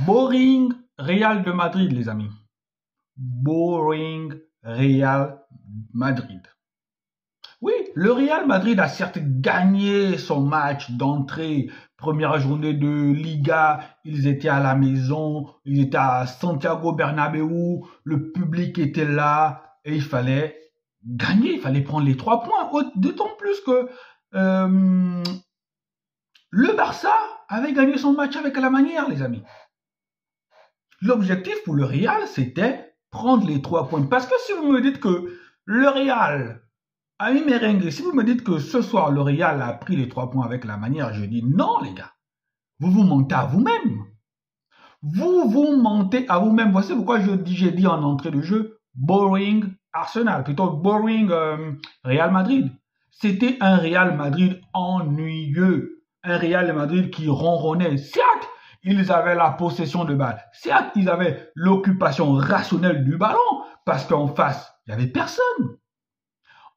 Boring Real de Madrid, les amis. Boring Real Madrid. Oui, le Real Madrid a certes gagné son match d'entrée, première journée de Liga, ils étaient à la maison, ils étaient à Santiago Bernabéu, le public était là et il fallait gagner, il fallait prendre les 3 points, d'autant plus que le Barça avait gagné son match avec la manière, les amis. L'objectif pour le Real, c'était prendre les 3 points. Parce que si vous me dites que le Real a mis merengue, si vous me dites que ce soir, le Real a pris les 3 points avec la manière, je dis non, les gars. Vous vous mentez à vous-même. Vous vous mentez à vous-même. Voici pourquoi j'ai dit en entrée de jeu, boring Arsenal, plutôt boring Real Madrid. C'était un Real Madrid ennuyeux. Un Real Madrid qui ronronnait. Certes, ils avaient la possession de balle. Certes, ils avaient l'occupation rationnelle du ballon, parce qu'en face, il n'y avait personne.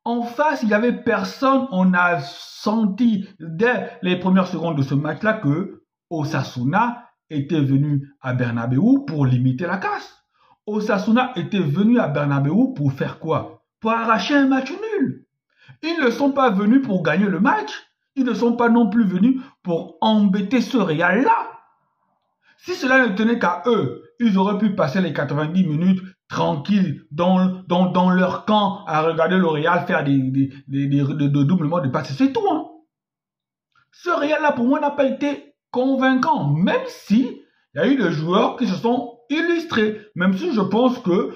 En face, il n'y avait personne. On a senti dès les premières secondes de ce match-là que Osasuna était venu à Bernabéu pour limiter la casse. Osasuna était venu à Bernabéu pour faire quoi? Pour arracher un match nul. Ils ne sont pas venus pour gagner le match. Ils ne sont pas non plus venus pour embêter ce Real-là. Si cela ne tenait qu'à eux, ils auraient pu passer les 90 minutes tranquilles dans leur camp à regarder le Real faire des doublements de passes. C'est tout. Hein. Ce Real-là, pour moi, n'a pas été convaincant, même si il y a eu des joueurs qui se sont illustrés. Même si je pense que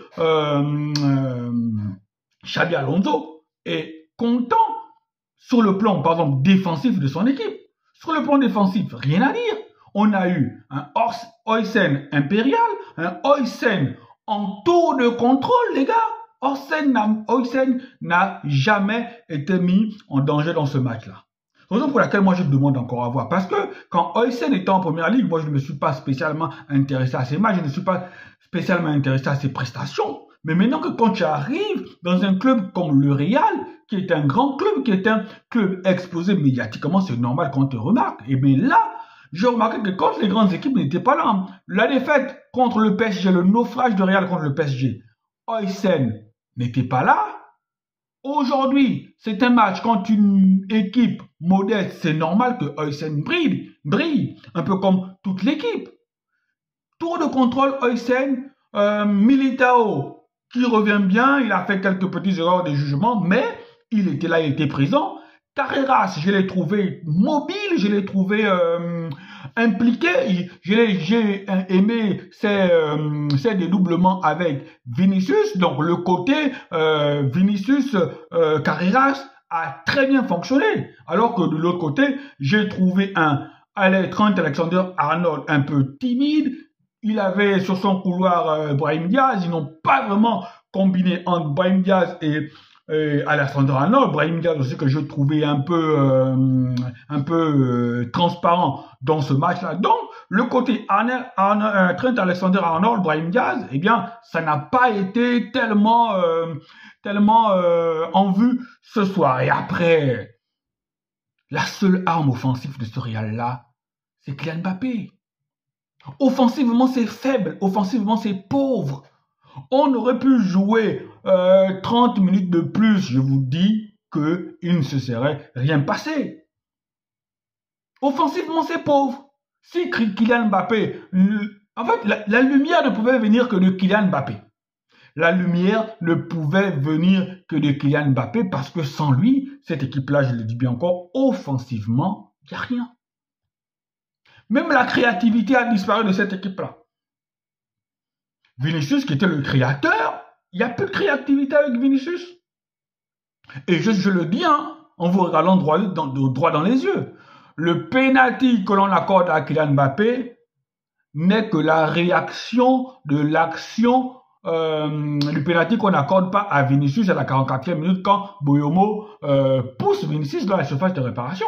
Xabi Alonso est content sur le plan, par exemple, défensif de son équipe. Sur le plan défensif, rien à dire. On a eu un Oysen impérial, un Oysen en tour de contrôle, les gars. Oysen n'a jamais été mis en danger dans ce match-là. Raison pour laquelle moi je demande encore à voir. Parce que quand Oysen était en première ligue, moi je ne me suis pas spécialement intéressé à ses matchs, je ne suis pas spécialement intéressé à ses prestations. Mais maintenant que quand tu arrives dans un club comme le Real, qui est un grand club, qui est un club exposé médiatiquement, c'est normal qu'on te remarque. Et bien là, j'ai remarqué que quand les grandes équipes n'étaient pas là, la défaite contre le PSG, le naufrage de Real contre le PSG, Oysen n'était pas là. Aujourd'hui, c'est un match contre une équipe modeste, c'est normal que Oysen brille, un peu comme toute l'équipe. Tour de contrôle, Oysen, Militao, qui revient bien, il a fait quelques petits erreurs de jugement, mais il était là, il était présent. Carreras, je l'ai trouvé mobile, je l'ai trouvé impliqué, j'ai aimé ses dédoublements avec Vinicius, donc le côté Vinicius Carreras a très bien fonctionné, alors que de l'autre côté, j'ai trouvé Trent Alexander-Arnold un peu timide, il avait sur son couloir Brahim Diaz, ils n'ont pas vraiment combiné entre Brahim Diaz et Alexander Arnold, Brahim Diaz aussi que je trouvais un peu transparent dans ce match-là. Donc, le côté Trent Alexander-Arnold, Brahim Diaz, eh bien, ça n'a pas été tellement en vue ce soir. Et après, la seule arme offensive de ce Real-là, c'est Kylian Mbappé. Offensivement, c'est faible. Offensivement, c'est pauvre. On aurait pu jouer 30 minutes de plus, je vous dis qu'il ne se serait rien passé. Offensivement, c'est pauvre. Si Kylian Mbappé... En fait, la lumière ne pouvait venir que de Kylian Mbappé. La lumière ne pouvait venir que de Kylian Mbappé parce que sans lui, cette équipe-là, je le dis bien encore, offensivement, il n'y a rien. Même la créativité a disparu de cette équipe-là. Vinicius, qui était le créateur, il n'y a plus de créativité avec Vinicius. Et je le dis, hein, en vous regardant droit dans les yeux. Le penalty que l'on accorde à Kylian Mbappé n'est que la réaction de l'action du penalty qu'on n'accorde pas à Vinicius à la 44e minute quand Boyomo pousse Vinicius dans la surface de réparation.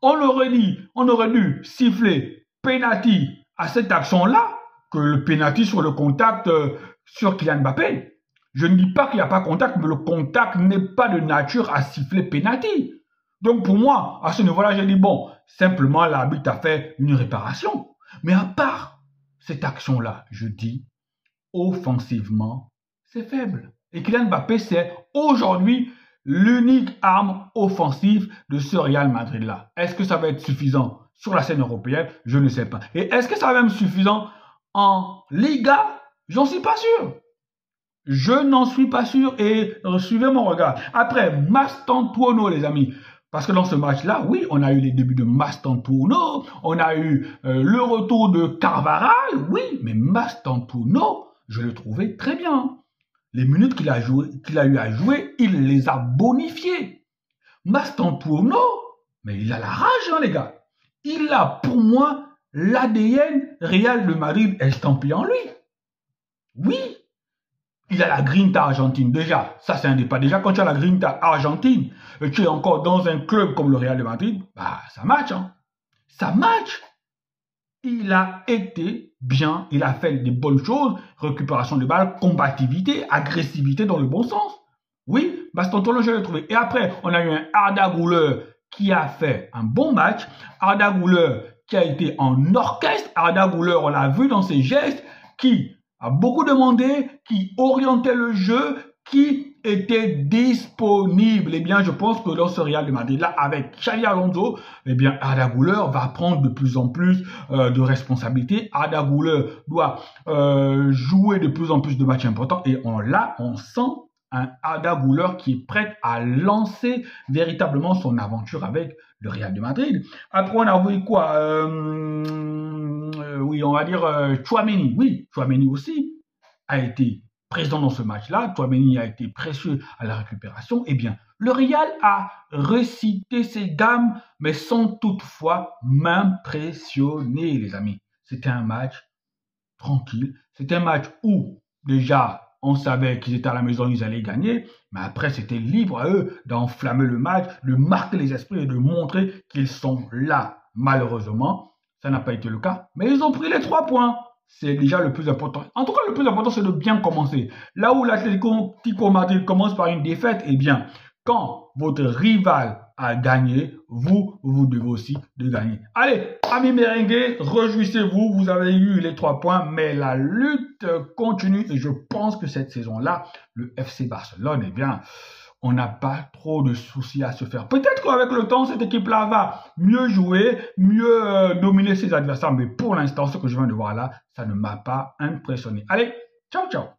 On aurait dû siffler penalty à cette action-là que le penalty sur le contact sur Kylian Mbappé. Je ne dis pas qu'il n'y a pas contact, mais le contact n'est pas de nature à siffler penalty. Donc pour moi, à ce niveau-là, j'ai dit bon, simplement l'arbitre a fait une réparation. Mais à part cette action-là, je dis, offensivement, c'est faible. Et Kylian Mbappé, c'est aujourd'hui l'unique arme offensive de ce Real Madrid-là. Est-ce que ça va être suffisant sur la scène européenne? Je ne sais pas. Et est-ce que ça va être suffisant en Liga? J'en suis pas sûr. Je n'en suis pas sûr et suivez mon regard. Après, Mastantuono, les amis. Parce que dans ce match-là, oui, on a eu les débuts de Mastantuono, on a eu le retour de Carvajal, oui, mais Mastantuono, je le trouvais très bien. Les minutes qu'il a eu à jouer, il les a bonifiées. Mastantuono, mais il a la rage, hein, les gars. Il a, pour moi, l'ADN Real de Madrid estampillé en lui. Oui, il a la grinta argentine, déjà. Ça, c'est un des pas. Déjà, quand tu as la grinta argentine, et tu es encore dans un club comme le Real de Madrid, bah, ça match, hein. Ça match. Il a été bien, il a fait des bonnes choses, récupération de balles, combativité, agressivité dans le bon sens. Oui, Mastantuono, je l'ai trouvé. Et après, on a eu un Arda Güler qui a fait un bon match. Arda Güler qui a été en orchestre. Arda Güler, on l'a vu dans ses gestes, qui a beaucoup demandé, qui orientait le jeu, qui était disponible. Eh bien, je pense que dans ce Real de Madrid là, avec Xabi Alonso, eh bien, Arda Güler va prendre de plus en plus de responsabilités. Arda Güler doit jouer de plus en plus de matchs importants et on sent un Arda Güler qui est prêt à lancer véritablement son aventure avec le Real de Madrid. Après, on a vu quoi oui, on va dire Tchouaméni. Oui, Tchouaméni aussi a été présent dans ce match-là. Tchouaméni a été précieux à la récupération. Eh bien, le Real a récité ses gammes, mais sans toutefois m'impressionner, les amis. C'était un match tranquille. C'était un match où, déjà, on savait qu'ils étaient à la maison, ils allaient gagner. Mais après, c'était libre à eux d'enflammer le match, de marquer les esprits et de montrer qu'ils sont là. Malheureusement, ça n'a pas été le cas. Mais ils ont pris les 3 points. C'est déjà le plus important. En tout cas, le plus important, c'est de bien commencer. Là où l'Atlético Madrid commence par une défaite, eh bien, quand votre rival a gagné, vous devez aussi de gagner. Allez, amis merengues, réjouissez-vous, vous avez eu les 3 points, mais la lutte continue et je pense que cette saison-là, le FC Barcelone, eh bien, on n'a pas trop de soucis à se faire. Peut-être qu'avec le temps, cette équipe-là va mieux jouer, mieux dominer ses adversaires, mais pour l'instant, ce que je viens de voir là, ça ne m'a pas impressionné. Allez, ciao, ciao!